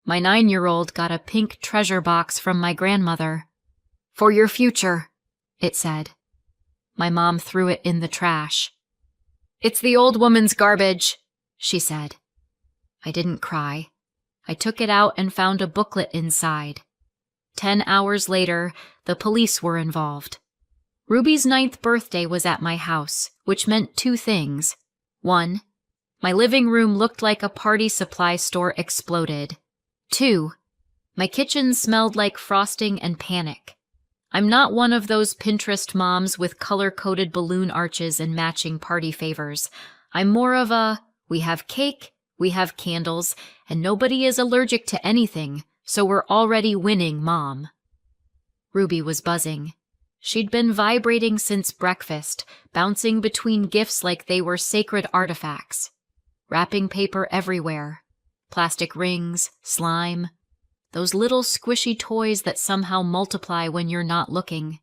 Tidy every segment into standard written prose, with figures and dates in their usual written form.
My 9-year-old got a pink treasure box from my grandmother. For your future, it said. My mom threw it in the trash. It's the old woman's garbage, she said. I didn't cry. I took it out and found a booklet inside. 10 hours later, the police were involved. Ruby's 9th birthday was at my house, which meant 2 things. 1, my living room looked like a party supply store exploded. 2, my kitchen smelled like frosting and panic. I'm not one of those Pinterest moms with color-coded balloon arches and matching party favors. I'm more of a, we have cake, we have candles, and nobody is allergic to anything, so we're already winning, Mom. Ruby was buzzing. She'd been vibrating since breakfast, bouncing between gifts like they were sacred artifacts. Wrapping paper everywhere. Plastic rings, slime. Those little squishy toys that somehow multiply when you're not looking.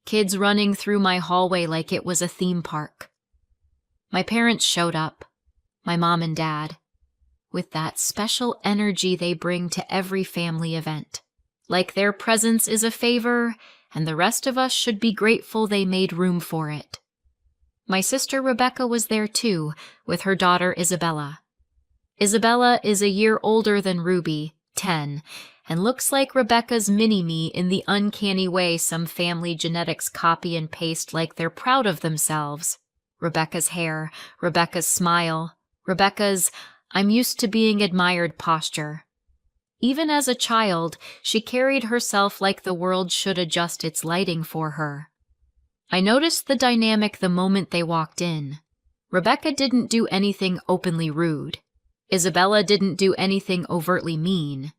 Kids running through my hallway like it was a theme park. My parents showed up. My mom and dad. With that special energy they bring to every family event. Like their presence is a favor, and the rest of us should be grateful they made room for it. My sister Rebecca was there too, with her daughter Isabella. Isabella is a year older than Ruby, 10, and looks like Rebecca's mini-me in the uncanny way some family genetics copy and paste like they're proud of themselves. Rebecca's hair, Rebecca's smile, Rebecca's I'm used to being admired posture. Even as a child, she carried herself like the world should adjust its lighting for her. I noticed the dynamic the moment they walked in. Rebecca didn't do anything openly rude. Isabella didn't do anything overtly mean.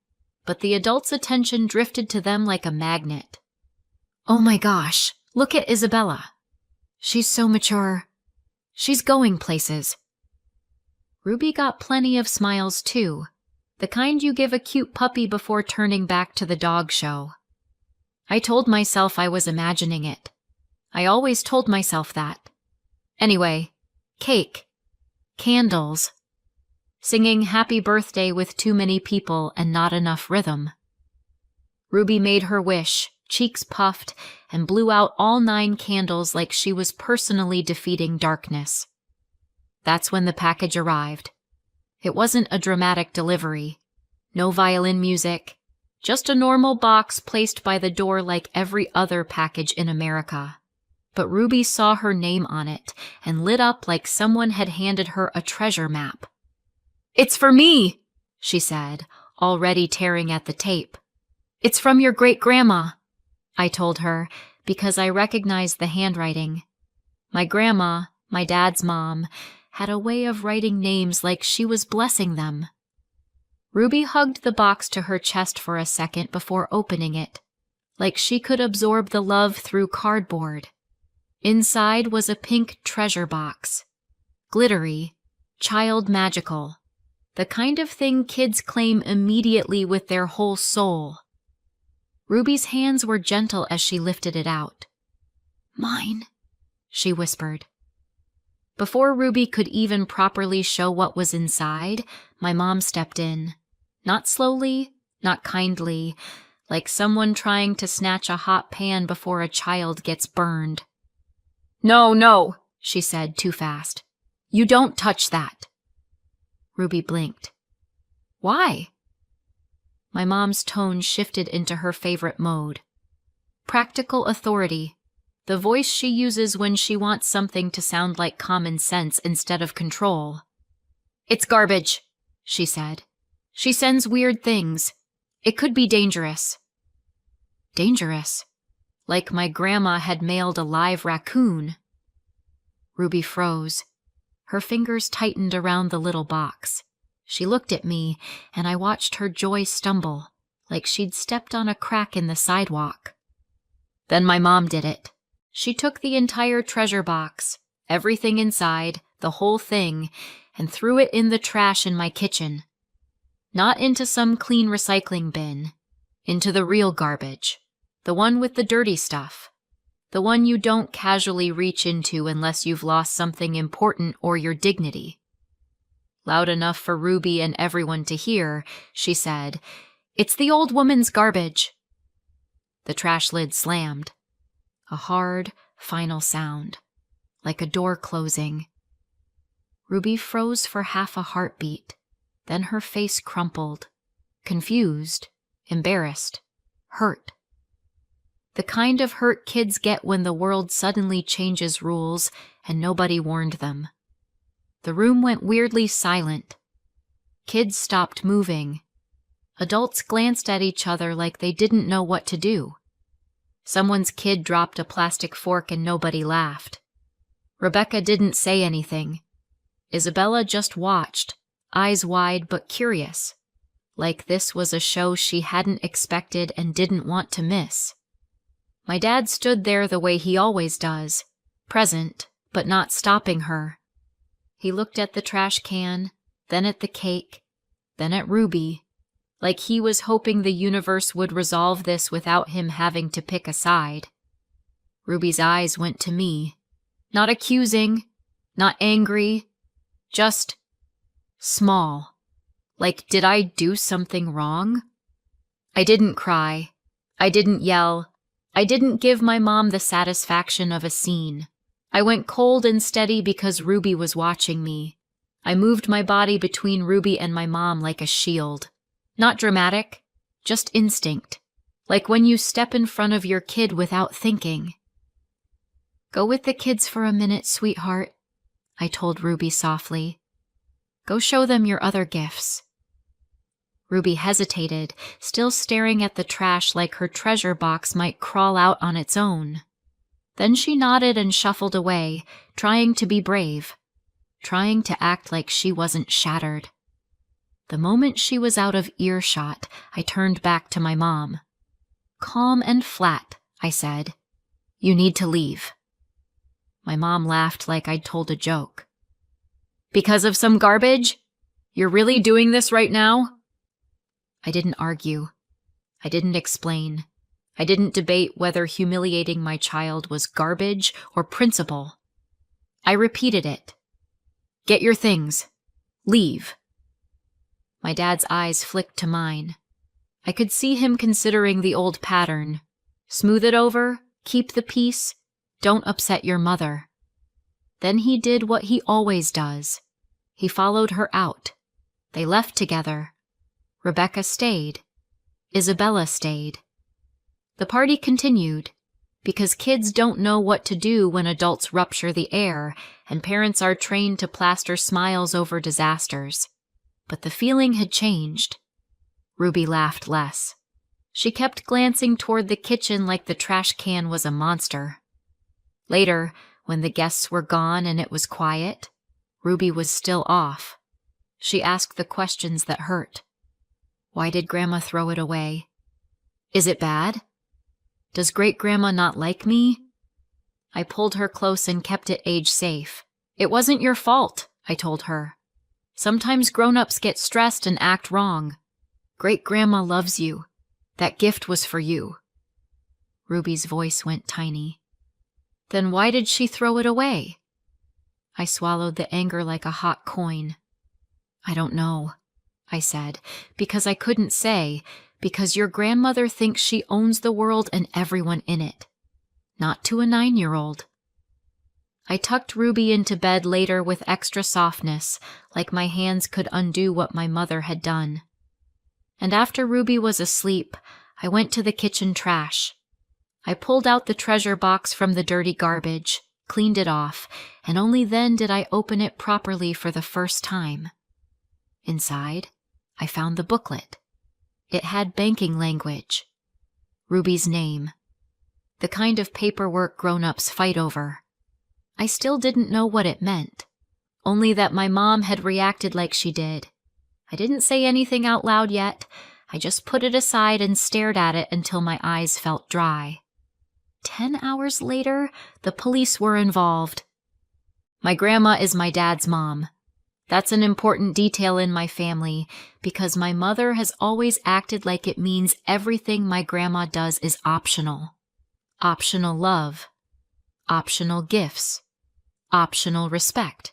But the adults' attention drifted to them like a magnet. Oh my gosh, look at Isabella. She's so mature. She's going places. Ruby got plenty of smiles too. The kind you give a cute puppy before turning back to the dog show. I told myself I was imagining it. I always told myself that. Anyway, cake, candles, singing happy birthday with too many people and not enough rhythm. Ruby made her wish, cheeks puffed, and blew out all 9 candles like she was personally defeating darkness. That's when the package arrived. It wasn't a dramatic delivery. No violin music. Just a normal box placed by the door like every other package in America. But Ruby saw her name on it and lit up like someone had handed her a treasure map. It's for me, she said, already tearing at the tape. It's from your great-grandma, I told her, because I recognized the handwriting. My grandma, my dad's mom, had a way of writing names like she was blessing them. Ruby hugged the box to her chest for a second before opening it, like she could absorb the love through cardboard. Inside was a pink treasure box. Glittery, child magical, the kind of thing kids claim immediately with their whole soul. Ruby's hands were gentle as she lifted it out. Mine, she whispered. Before Ruby could even properly show what was inside, my mom stepped in. Not slowly, not kindly, like someone trying to snatch a hot pan before a child gets burned. No, she said too fast. You don't touch that. Ruby blinked. Why? My mom's tone shifted into her favorite mode. Practical authority. The voice she uses when she wants something to sound like common sense instead of control. It's garbage, she said. She sends weird things. It could be dangerous. Dangerous? Like my grandma had mailed a live raccoon. Ruby froze. Her fingers tightened around the little box. She looked at me, and I watched her joy stumble, like she'd stepped on a crack in the sidewalk. Then my mom did it. She took the entire treasure box, everything inside, the whole thing, and threw it in the trash in my kitchen. Not into some clean recycling bin. Into the real garbage. The one with the dirty stuff. The one you don't casually reach into unless you've lost something important or your dignity. Loud enough for Ruby and everyone to hear, she said, "It's the old woman's garbage." The trash lid slammed. A hard, final sound, like a door closing. Ruby froze for half a heartbeat, then her face crumpled, confused, embarrassed, hurt. The kind of hurt kids get when the world suddenly changes rules and nobody warned them. The room went weirdly silent. Kids stopped moving. Adults glanced at each other like they didn't know what to do. Someone's kid dropped a plastic fork and nobody laughed. Rebecca didn't say anything. Isabella just watched, eyes wide but curious, like this was a show she hadn't expected and didn't want to miss. My dad stood there the way he always does, present, but not stopping her. He looked at the trash can, then at the cake, then at Ruby, like he was hoping the universe would resolve this without him having to pick a side. Ruby's eyes went to me, not accusing, not angry, just small. Like, did I do something wrong? I didn't cry. I didn't yell. I didn't give my mom the satisfaction of a scene. I went cold and steady because Ruby was watching me. I moved my body between Ruby and my mom like a shield. Not dramatic, just instinct. Like when you step in front of your kid without thinking. "Go with the kids for a minute, sweetheart," I told Ruby softly. "Go show them your other gifts." Ruby hesitated, still staring at the trash like her treasure box might crawl out on its own. Then she nodded and shuffled away, trying to be brave, trying to act like she wasn't shattered. The moment she was out of earshot, I turned back to my mom. "Calm and flat," I said. "You need to leave." My mom laughed like I'd told a joke. "Because of some garbage? You're really doing this right now?" I didn't argue. I didn't explain. I didn't debate whether humiliating my child was garbage or principle. I repeated it. "Get your things. Leave." My dad's eyes flicked to mine. I could see him considering the old pattern. Smooth it over, keep the peace, don't upset your mother. Then he did what he always does. He followed her out. They left together. Rebecca stayed. Isabella stayed. The party continued, because kids don't know what to do when adults rupture the air and parents are trained to plaster smiles over disasters. But the feeling had changed. Ruby laughed less. She kept glancing toward the kitchen like the trash can was a monster. Later, when the guests were gone and it was quiet, Ruby was still off. She asked the questions that hurt. Why did Grandma throw it away? Is it bad? Does Great-Grandma not like me? I pulled her close and kept it age-safe. It wasn't your fault, I told her. Sometimes grown-ups get stressed and act wrong. Great-Grandma loves you. That gift was for you. Ruby's voice went tiny. Then why did she throw it away? I swallowed the anger like a hot coin. I don't know, I said, because I couldn't say, because your grandmother thinks she owns the world and everyone in it. Not to a 9-year-old. I tucked Ruby into bed later with extra softness, like my hands could undo what my mother had done. And after Ruby was asleep, I went to the kitchen trash. I pulled out the treasure box from the dirty garbage, cleaned it off, and only then did I open it properly for the first time. Inside, I found the booklet. It had banking language. Ruby's name. The kind of paperwork grown-ups fight over. I still didn't know what it meant, only that my mom had reacted like she did. I didn't say anything out loud yet. I just put it aside and stared at it until my eyes felt dry. 10 hours later, the police were involved. My grandma is my dad's mom. That's an important detail in my family because my mother has always acted like it means everything my grandma does is optional. Optional love. Optional gifts. Optional respect.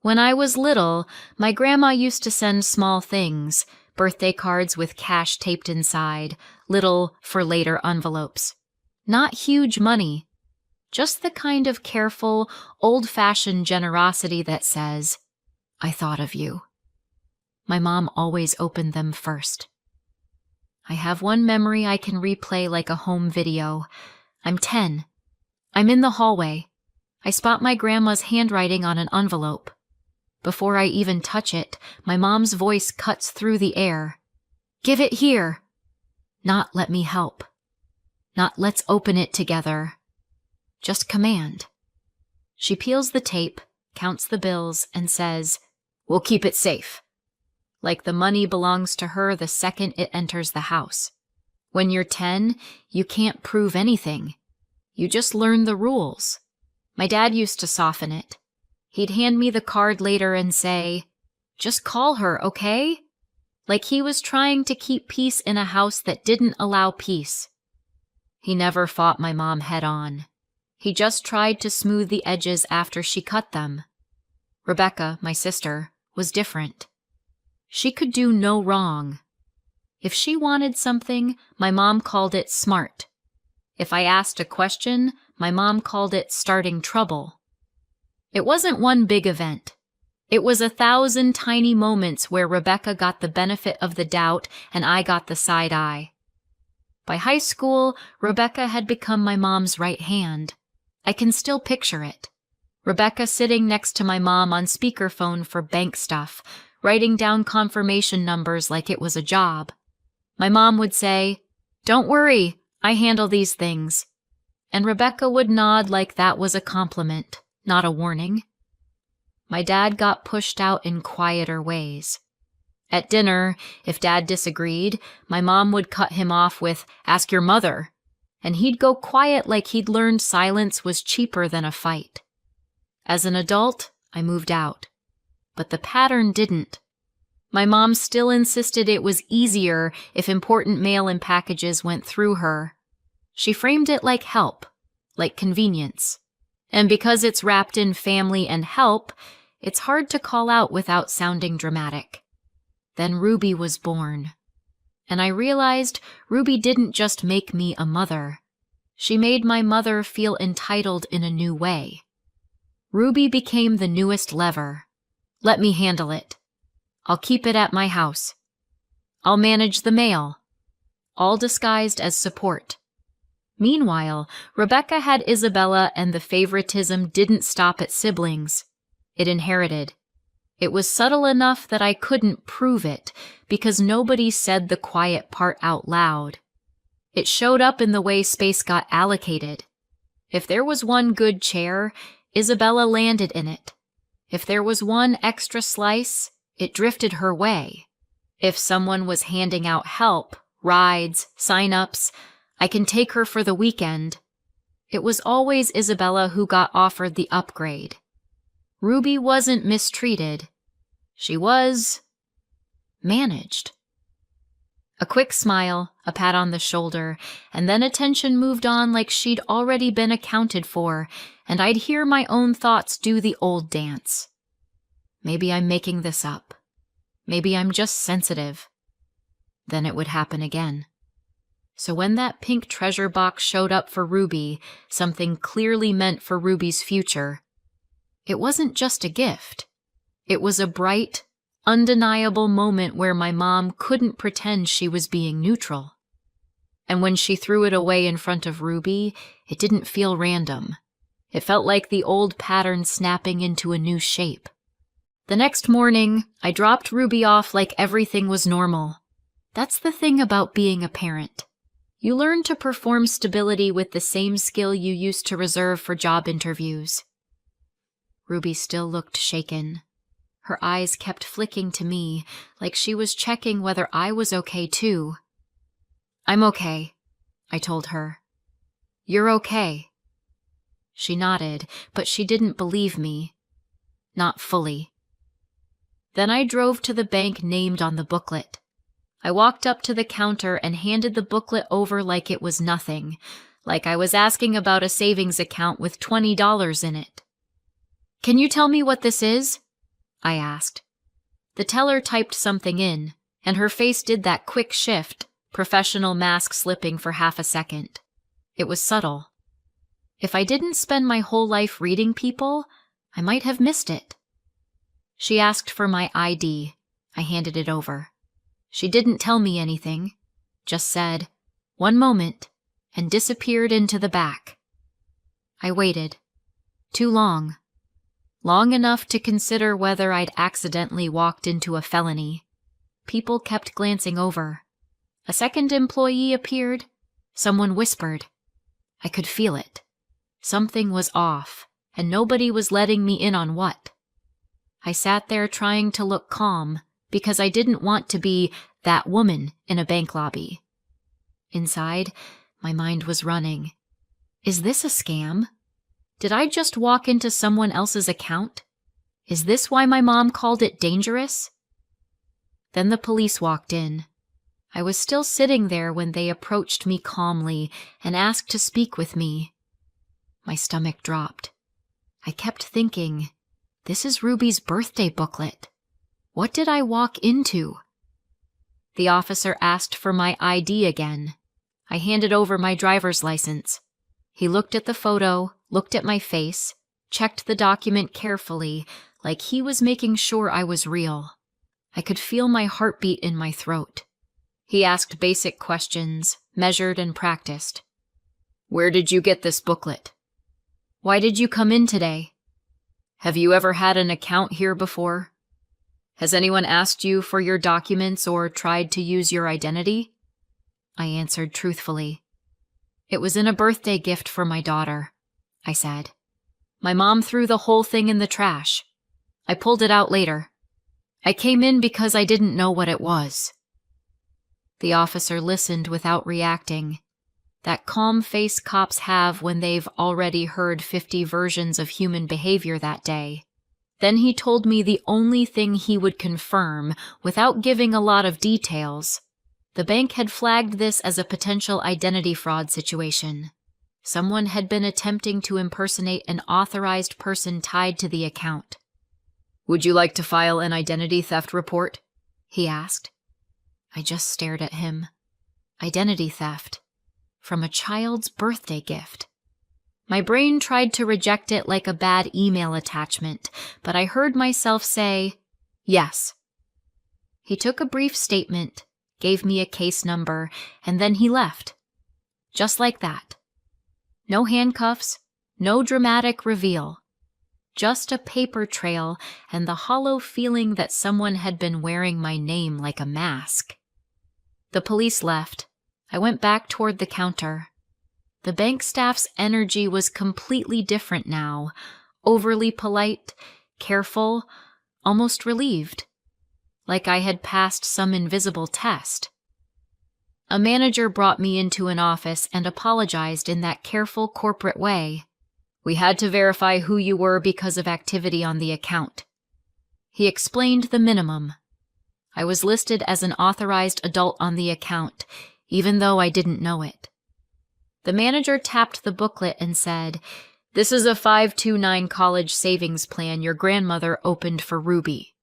When I was little, my grandma used to send small things, birthday cards with cash taped inside, little for later envelopes. Not huge money, just the kind of careful, old-fashioned generosity that says, "I thought of you." My mom always opened them first. I have one memory I can replay like a home video. I'm 10. I'm in the hallway. I spot my grandma's handwriting on an envelope. Before I even touch it, my mom's voice cuts through the air. "Give it here." Not "let me help." Not "let's open it together." Just command. She peels the tape, counts the bills, and says, "We'll keep it safe." Like the money belongs to her the second it enters the house. When you're 10, you can't prove anything. You just learn the rules. My dad used to soften it. He'd hand me the card later and say, "Just call her, okay?" Like he was trying to keep peace in a house that didn't allow peace. He never fought my mom head on. He just tried to smooth the edges after she cut them. Rebecca, my sister, was different. She could do no wrong. If she wanted something, my mom called it smart. If I asked a question, my mom called it starting trouble. It wasn't one big event. It was 1,000 tiny moments where Rebecca got the benefit of the doubt and I got the side eye. By high school, Rebecca had become my mom's right hand. I can still picture it. Rebecca sitting next to my mom on speakerphone for bank stuff, writing down confirmation numbers like it was a job. My mom would say, "Don't worry, I handle these things." And Rebecca would nod like that was a compliment, not a warning. My dad got pushed out in quieter ways. At dinner, if Dad disagreed, my mom would cut him off with, "Ask your mother," and he'd go quiet like he'd learned silence was cheaper than a fight. As an adult, I moved out. But the pattern didn't. My mom still insisted it was easier if important mail and packages went through her. She framed it like help, like convenience. And because it's wrapped in family and help, it's hard to call out without sounding dramatic. Then Ruby was born. And I realized Ruby didn't just make me a mother. She made my mother feel entitled in a new way. Ruby became the newest lever. Let me handle it. I'll keep it at my house. I'll manage the mail. All disguised as support. Meanwhile, Rebecca had Isabella and the favoritism didn't stop at siblings. It inherited. It was subtle enough that I couldn't prove it because nobody said the quiet part out loud. It showed up in the way space got allocated. If there was one good chair, Isabella landed in it. If there was one extra slice, it drifted her way. If someone was handing out help, rides, sign-ups, I can take her for the weekend. It was always Isabella who got offered the upgrade. Ruby wasn't mistreated. She was managed. A quick smile, a pat on the shoulder, and then attention moved on like she'd already been accounted for, and I'd hear my own thoughts do the old dance. Maybe I'm making this up. Maybe I'm just sensitive. Then it would happen again. So when that pink treasure box showed up for Ruby, something clearly meant for Ruby's future, it wasn't just a gift. It was a bright, undeniable moment where my mom couldn't pretend she was being neutral. And when she threw it away in front of Ruby, it didn't feel random. It felt like the old pattern snapping into a new shape. The next morning, I dropped Ruby off like everything was normal. That's the thing about being a parent. You learn to perform stability with the same skill you used to reserve for job interviews. Ruby still looked shaken. Her eyes kept flicking to me, like she was checking whether I was okay too. "I'm okay," I told her. "You're okay." She nodded, but she didn't believe me. Not fully. Then I drove to the bank named on the booklet. I walked up to the counter and handed the booklet over like it was nothing, like I was asking about a savings account with $20 in it. "Can you tell me what this is?" I asked. The teller typed something in, and her face did that quick shift, professional mask slipping for half a second. It was subtle. If I didn't spend my whole life reading people, I might have missed it. She asked for my ID. I handed it over. She didn't tell me anything, just said, "One moment," and disappeared into the back. I waited. Too long. Long enough to consider whether I'd accidentally walked into a felony. People kept glancing over. A second employee appeared. Someone whispered. I could feel it. Something was off, and nobody was letting me in on what. I sat there trying to look calm, because I didn't want to be that woman in a bank lobby. Inside, my mind was running. Is this a scam? Did I just walk into someone else's account? Is this why my mom called it dangerous? Then the police walked in. I was still sitting there when they approached me calmly and asked to speak with me. My stomach dropped. I kept thinking, this is Ruby's birthday booklet. What did I walk into? The officer asked for my ID again. I handed over my driver's license. He looked at the photo, looked at my face, checked the document carefully, like he was making sure I was real. I could feel my heartbeat in my throat. He asked basic questions, measured and practiced. Where did you get this booklet? Why did you come in today? Have you ever had an account here before? Has anyone asked you for your documents or tried to use your identity? I answered truthfully. It was in a birthday gift for my daughter, I said. My mom threw the whole thing in the trash. I pulled it out later. I came in because I didn't know what it was. The officer listened without reacting. That calm face cops have when they've already heard 50 versions of human behavior that day. Then he told me the only thing he would confirm, without giving a lot of details. The bank had flagged this as a potential identity fraud situation. Someone had been attempting to impersonate an authorized person tied to the account. Would you like to file an identity theft report? He asked. I just stared at him. Identity theft. From a child's birthday gift. My brain tried to reject it like a bad email attachment, but I heard myself say, yes. He took a brief statement, gave me a case number, and then he left. Just like that. No handcuffs, no dramatic reveal. Just a paper trail and the hollow feeling that someone had been wearing my name like a mask. The police left. I went back toward the counter. The bank staff's energy was completely different now, overly polite, careful, almost relieved, like I had passed some invisible test. A manager brought me into an office and apologized in that careful corporate way. We had to verify who you were because of activity on the account. He explained the minimum. I was listed as an authorized adult on the account, even though I didn't know it. The manager tapped the booklet and said, "This is a 529 college savings plan your grandmother opened for Ruby."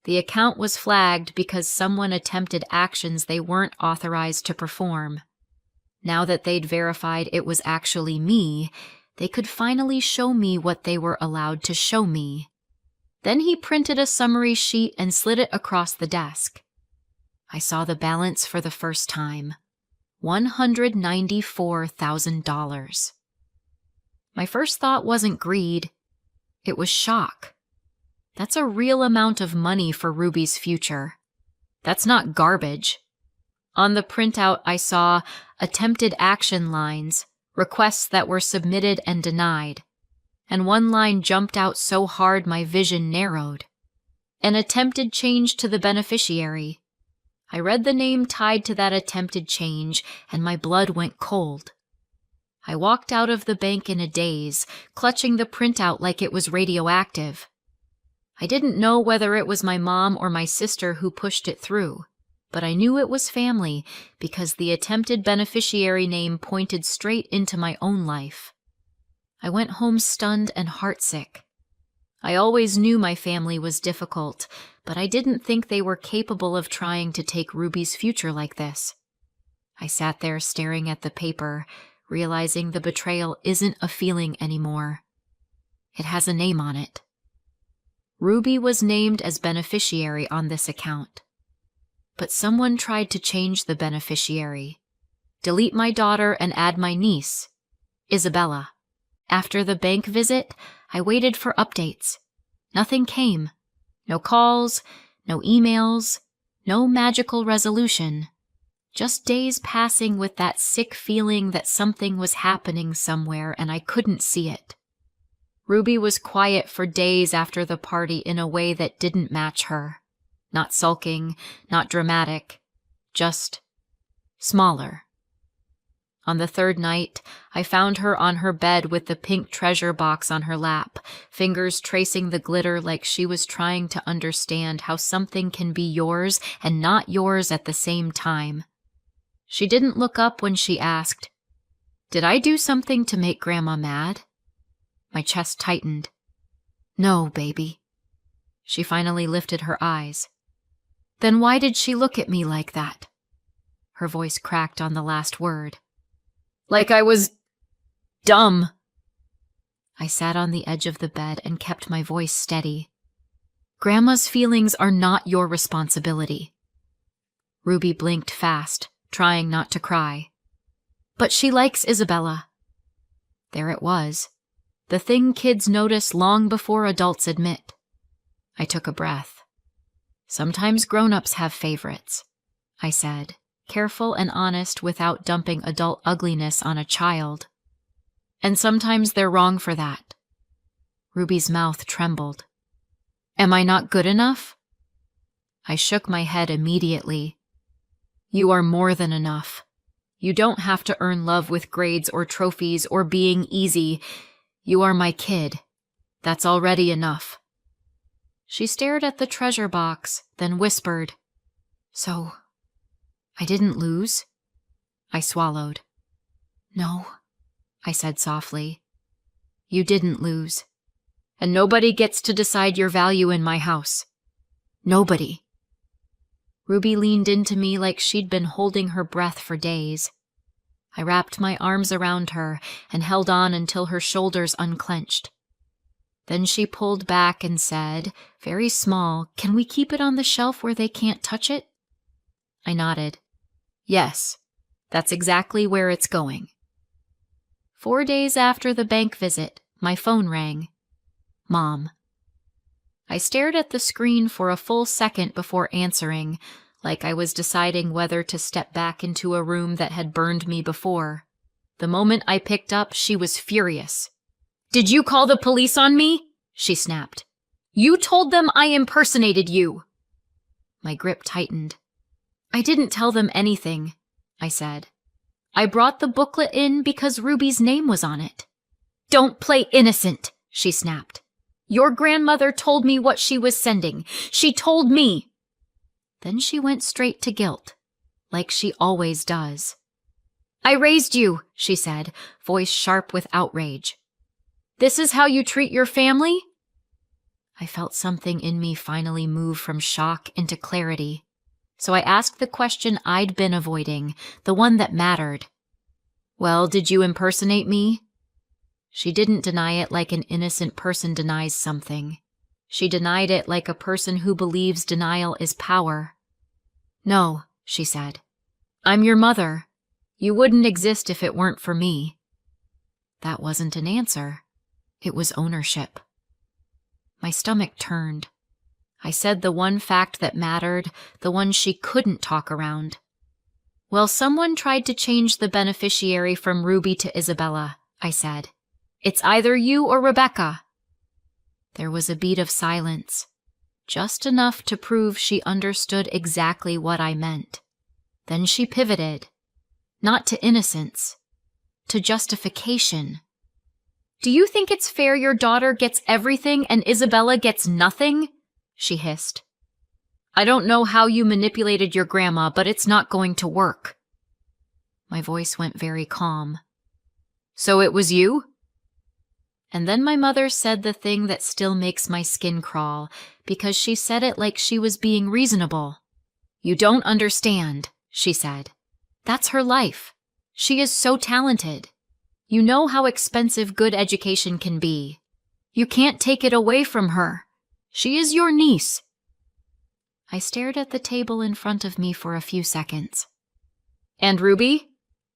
The account was flagged because someone attempted actions they weren't authorized to perform. Now that they'd verified it was actually me, they could finally show me what they were allowed to show me. Then he printed a summary sheet and slid it across the desk. I saw the balance for the first time. $194,000. My first thought wasn't greed. It was shock. That's a real amount of money for Ruby's future. That's not garbage. On the printout, I saw attempted action lines, requests that were submitted and denied, and one line jumped out so hard my vision narrowed. An attempted change to the beneficiary. I read the name tied to that attempted change, and my blood went cold. I walked out of the bank in a daze, clutching the printout like it was radioactive. I didn't know whether it was my mom or my sister who pushed it through, but I knew it was family because the attempted beneficiary name pointed straight into my own life. I went home stunned and heartsick. I always knew my family was difficult, but I didn't think they were capable of trying to take Ruby's future like this. I sat there staring at the paper, realizing the betrayal isn't a feeling anymore. It has a name on it. Ruby was named as beneficiary on this account. But someone tried to change the beneficiary. Delete my daughter and add my niece, Isabella. After the bank visit, I waited for updates. Nothing came. No calls, no emails, no magical resolution. Just days passing with that sick feeling that something was happening somewhere and I couldn't see it. Ruby was quiet for days after the party in a way that didn't match her. Not sulking, not dramatic, just smaller. On the third night, I found her on her bed with the pink treasure box on her lap, fingers tracing the glitter like she was trying to understand how something can be yours and not yours at the same time. She didn't look up when she asked, "Did I do something to make Grandma mad?" My chest tightened. "No, baby." She finally lifted her eyes. "Then why did she look at me like that?" Her voice cracked on the last word. "Like I was dumb." I sat on the edge of the bed and kept my voice steady. "Grandma's feelings are not your responsibility." Ruby blinked fast, trying not to cry. "But she likes Isabella." There it was. The thing kids notice long before adults admit. I took a breath. "Sometimes grown-ups have favorites," I said, careful and honest without dumping adult ugliness on a child. "And sometimes they're wrong for that." Ruby's mouth trembled. "Am I not good enough?" I shook my head immediately. "You are more than enough. You don't have to earn love with grades or trophies or being easy. You are my kid. That's already enough." She stared at the treasure box, then whispered, "So, I didn't lose?" I swallowed. "No," I said softly. "You didn't lose. And nobody gets to decide your value in my house. Nobody." Ruby leaned into me like she'd been holding her breath for days. I wrapped my arms around her and held on until her shoulders unclenched. Then she pulled back and said, very small, "Can we keep it on the shelf where they can't touch it?" I nodded. "Yes, that's exactly where it's going." 4 days after the bank visit, my phone rang. Mom. I stared at the screen for a full second before answering, like I was deciding whether to step back into a room that had burned me before. The moment I picked up, she was furious. "Did you call the police on me?" she snapped. "You told them I impersonated you." My grip tightened. "I didn't tell them anything," I said. "I brought the booklet in because Ruby's name was on it." "Don't play innocent," she snapped. "Your grandmother told me what she was sending. She told me." Then she went straight to guilt, like she always does. "I raised you," she said, voice sharp with outrage. "This is how you treat your family?" I felt something in me finally move from shock into clarity. So I asked the question I'd been avoiding, the one that mattered. "Well, did you impersonate me?" She didn't deny it like an innocent person denies something. She denied it like a person who believes denial is power. "No," she said. "I'm your mother. You wouldn't exist if it weren't for me." That wasn't an answer. It was ownership. My stomach turned. I said the one fact that mattered, the one she couldn't talk around. "Well, someone tried to change the beneficiary from Ruby to Isabella," I said. "It's either you or Rebecca." There was a beat of silence, just enough to prove she understood exactly what I meant. Then she pivoted, not to innocence, to justification. "Do you think it's fair your daughter gets everything and Isabella gets nothing?" she hissed. "I don't know how you manipulated your grandma, but it's not going to work." My voice went very calm. "So it was you?" And then my mother said the thing that still makes my skin crawl, because she said it like she was being reasonable. "You don't understand," she said. "That's her life. She is so talented. You know how expensive good education can be. You can't take it away from her. She is your niece." I stared at the table in front of me for a few seconds. "And Ruby?"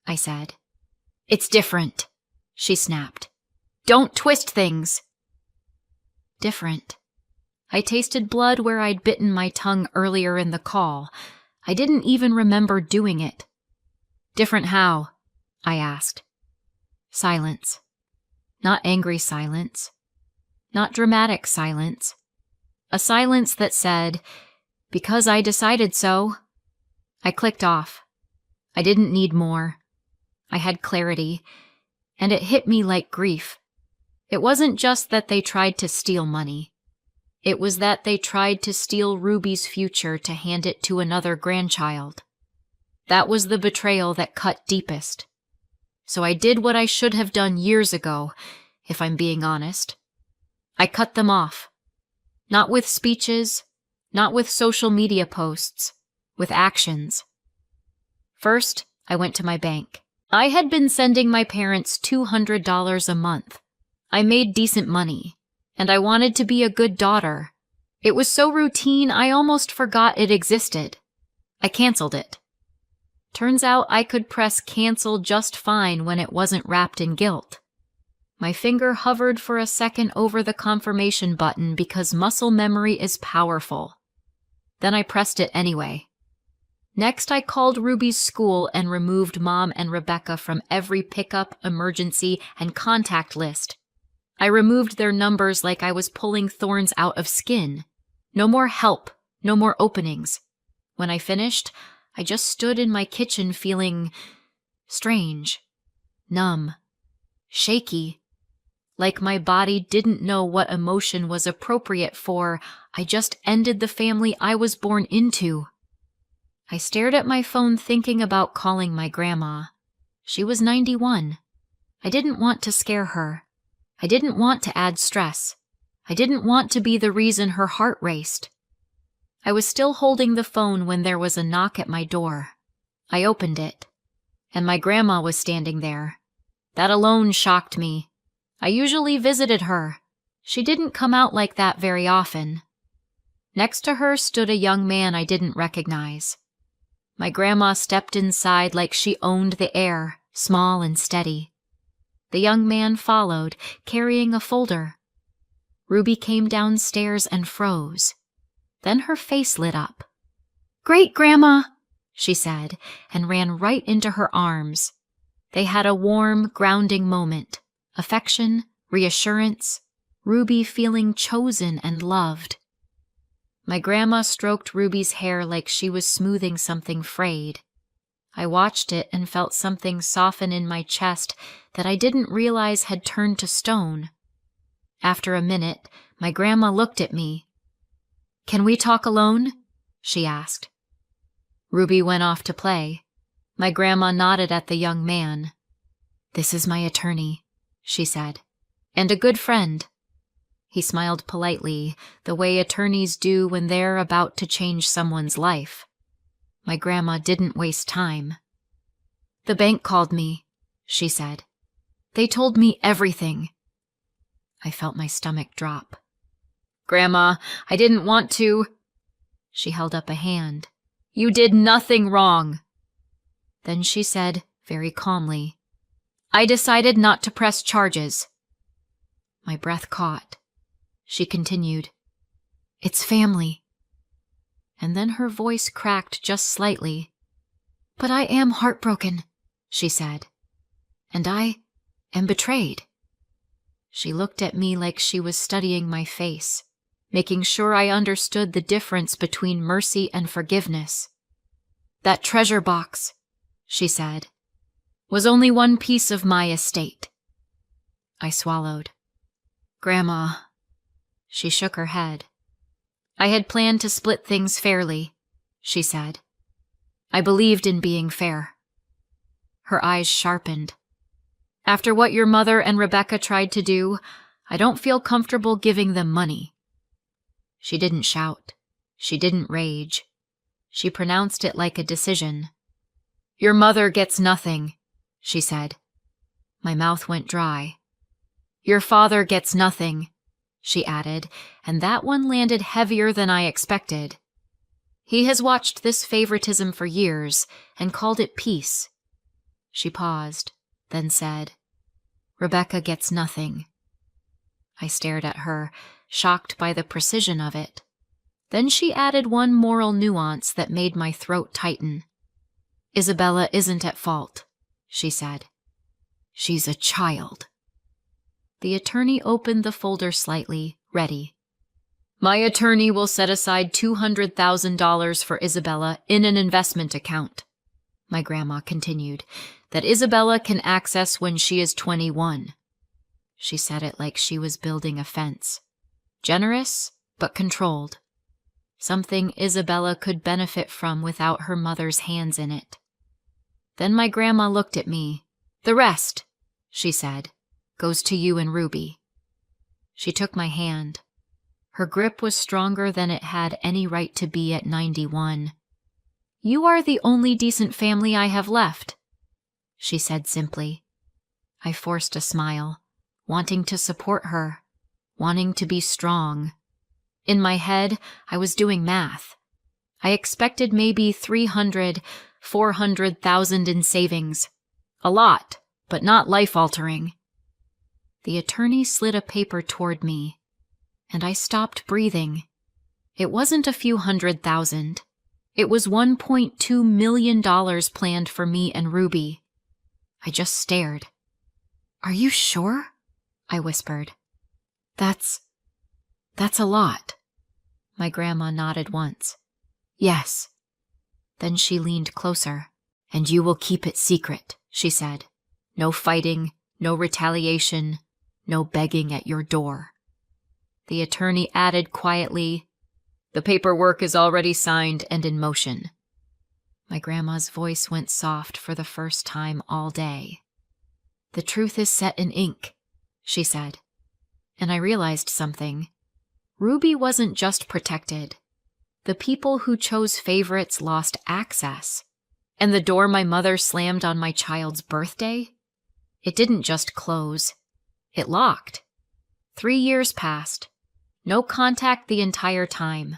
I said. "It's different," she snapped. "Don't twist things." Different. I tasted blood where I'd bitten my tongue earlier in the call. I didn't even remember doing it. "Different how?" I asked. Silence. Not angry silence. Not dramatic silence. A silence that said, "Because I decided so." I clicked off. I didn't need more. I had clarity, and it hit me like grief. It wasn't just that they tried to steal money. It was that they tried to steal Ruby's future to hand it to another grandchild. That was the betrayal that cut deepest. So I did what I should have done years ago, if I'm being honest. I cut them off. Not with speeches, not with social media posts, with actions. First, I went to my bank. I had been sending my parents $200 a month. I made decent money, and I wanted to be a good daughter. It was so routine I almost forgot it existed. I canceled it. Turns out I could press cancel just fine when it wasn't wrapped in guilt. My finger hovered for a second over the confirmation button because muscle memory is powerful. Then I pressed it anyway. Next, I called Ruby's school and removed Mom and Rebecca from every pickup, emergency, and contact list. I removed their numbers like I was pulling thorns out of skin. No more help, no more openings. When I finished, I just stood in my kitchen feeling strange, numb, shaky, like my body didn't know what emotion was appropriate for. I just ended the family I was born into. I stared at my phone thinking about calling my grandma. She was 91. I didn't want to scare her. I didn't want to add stress. I didn't want to be the reason her heart raced. I was still holding the phone when there was a knock at my door. I opened it, and my grandma was standing there. That alone shocked me. I usually visited her. She didn't come out like that very often. Next to her stood a young man I didn't recognize. My grandma stepped inside like she owned the air, small and steady. The young man followed, carrying a folder. Ruby came downstairs and froze. Then her face lit up. "Great, Grandma," she said, and ran right into her arms. They had a warm, grounding moment. Affection, reassurance, Ruby feeling chosen and loved. My grandma stroked Ruby's hair like she was smoothing something frayed. I watched it and felt something soften in my chest that I didn't realize had turned to stone. After a minute, my grandma looked at me. "Can we talk alone?" she asked. Ruby went off to play. My grandma nodded at the young man. "This is my attorney," she said, "and a good friend." He smiled politely, the way attorneys do when they're about to change someone's life. My grandma didn't waste time. "The bank called me," she said. "They told me everything." I felt my stomach drop. "Grandma, I didn't want to." She held up a hand. "You did nothing wrong." Then she said, very calmly, "I decided not to press charges." My breath caught. She continued, "It's family." And then her voice cracked just slightly. "But I am heartbroken," she said. "And I am betrayed." She looked at me like she was studying my face, making sure I understood the difference between mercy and forgiveness. "That treasure box," she said, "was only one piece of my estate." I swallowed. "Grandma." She shook her head. "I had planned to split things fairly," she said. "I believed in being fair." Her eyes sharpened. "After what your mother and Rebecca tried to do, I don't feel comfortable giving them money." She didn't shout. She didn't rage. She pronounced it like a decision. "Your mother gets nothing," she said. My mouth went dry. "Your father gets nothing," she added, and that one landed heavier than I expected. "He has watched this favoritism for years and called it peace." She paused, then said, "Rebecca gets nothing." I stared at her, shocked by the precision of it. Then she added one moral nuance that made my throat tighten. "Isabella isn't at fault," she said. "She's a child." The attorney opened the folder slightly, ready. "My attorney will set aside $200,000 for Isabella in an investment account," my grandma continued, "that Isabella can access when she is 21. She said it like she was building a fence. Generous, but controlled. Something Isabella could benefit from without her mother's hands in it. Then my grandma looked at me. "The rest," she said, "goes to you and Ruby." She took my hand. Her grip was stronger than it had any right to be at 91. "You are the only decent family I have left," she said simply. I forced a smile, wanting to support her, wanting to be strong. In my head, I was doing math. I expected maybe 300, 400,000 in savings. A lot, but not life-altering. The attorney slid a paper toward me, and I stopped breathing. It wasn't a few 100,000. It was $1.2 million planned for me and Ruby. I just stared. "Are you sure?" I whispered. That's a lot." My grandma nodded once. "Yes." Then she leaned closer. "And you will keep it secret," she said. "No fighting, no retaliation, no begging at your door." The attorney added quietly, "The paperwork is already signed and in motion." My grandma's voice went soft for the first time all day. "The truth is set in ink," she said. And I realized something. Ruby wasn't just protected. The people who chose favorites lost access. And the door my mother slammed on my child's birthday? It didn't just close. It locked. 3 years passed. No contact the entire time.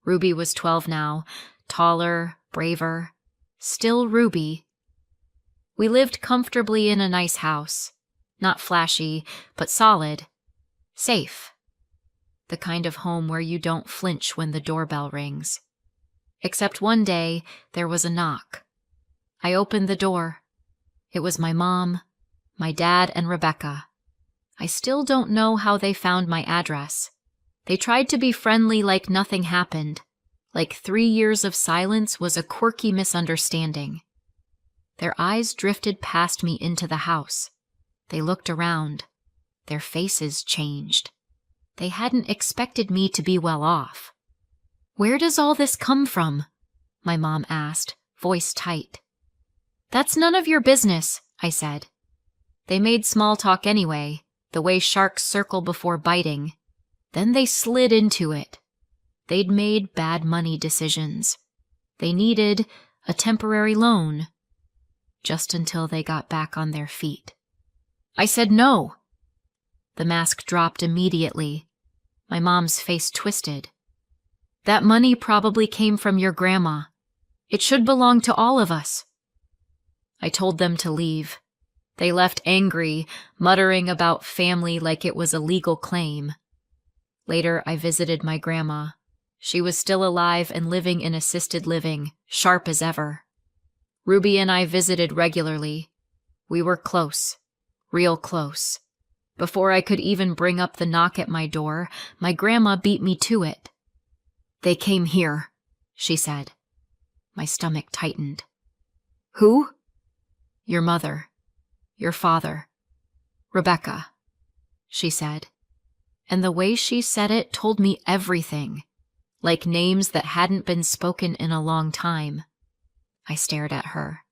Ruby was 12 now, taller, braver. Still Ruby. We lived comfortably in a nice house. Not flashy, but solid. Safe. The kind of home where you don't flinch when the doorbell rings. Except one day, there was a knock. I opened the door. It was my mom, my dad, and Rebecca. I still don't know how they found my address. They tried to be friendly like nothing happened, like 3 years of silence was a quirky misunderstanding. Their eyes drifted past me into the house. They looked around. Their faces changed. They hadn't expected me to be well off. "Where does all this come from?" my mom asked, voice tight. "That's none of your business," I said. They made small talk anyway, the way sharks circle before biting. Then they slid into it. They'd made bad money decisions. They needed a temporary loan. Just until they got back on their feet. I said no. The mask dropped immediately. My mom's face twisted. "That money probably came from your grandma. It should belong to all of us." I told them to leave. They left angry, muttering about family like it was a legal claim. Later, I visited my grandma. She was still alive and living in assisted living, sharp as ever. Ruby and I visited regularly. We were close, real close. Before I could even bring up the knock at my door, my grandma beat me to it. "They came here," she said. My stomach tightened. "Who?" "Your mother. Your father. Rebecca," she said. And the way she said it told me everything, like names that hadn't been spoken in a long time. I stared at her.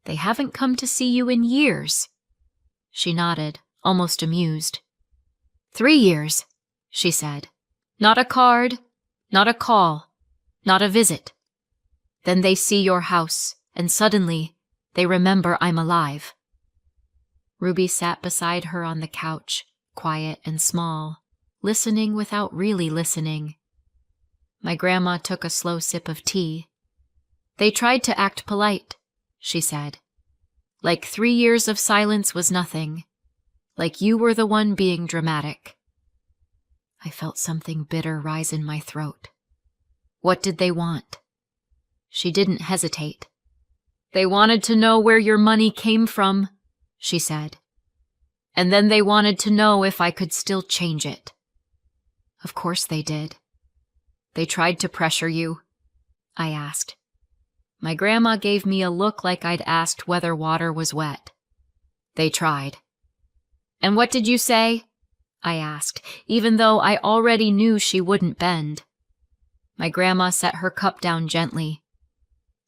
"They haven't come to see you in years." She nodded, almost amused. 3 years, she said. Not a card, not a call, not a visit. Then they see your house, and suddenly they remember I'm alive. Ruby sat beside her on the couch, quiet and small, listening without really listening. My grandma took a slow sip of tea. They tried to act polite, she said. Like 3 years of silence was nothing. Like you were the one being dramatic. I felt something bitter rise in my throat. What did they want? She didn't hesitate. They wanted to know where your money came from, she said. And then they wanted to know if I could still change it. Of course they did. They tried to pressure you, I asked. My grandma gave me a look like I'd asked whether water was wet. They tried. And what did you say? I asked, even though I already knew she wouldn't bend. My grandma set her cup down gently.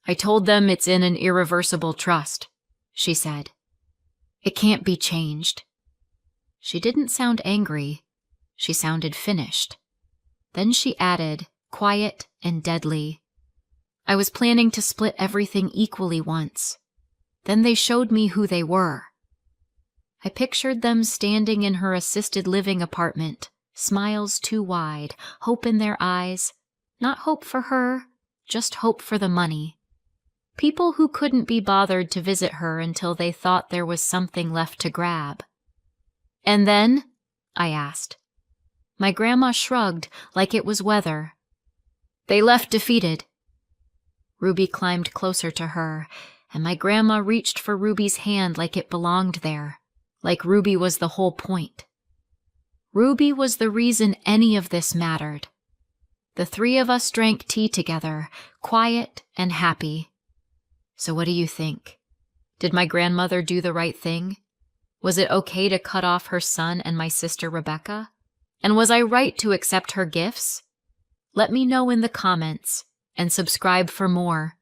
I told them it's in an irreversible trust, she said. It can't be changed. She didn't sound angry. She sounded finished. Then she added, quiet and deadly, I was planning to split everything equally once. Then they showed me who they were. I pictured them standing in her assisted living apartment, smiles too wide, hope in their eyes, not hope for her, just hope for the money. People who couldn't be bothered to visit her until they thought there was something left to grab. And then? I asked. My grandma shrugged like it was weather. They left defeated. Ruby climbed closer to her, and my grandma reached for Ruby's hand like it belonged there, like Ruby was the whole point. Ruby was the reason any of this mattered. The 3 of us drank tea together, quiet and happy. So what do you think? Did my grandmother do the right thing? Was it okay to cut off her son and my sister Rebecca? And was I right to accept her gifts? Let me know in the comments and subscribe for more.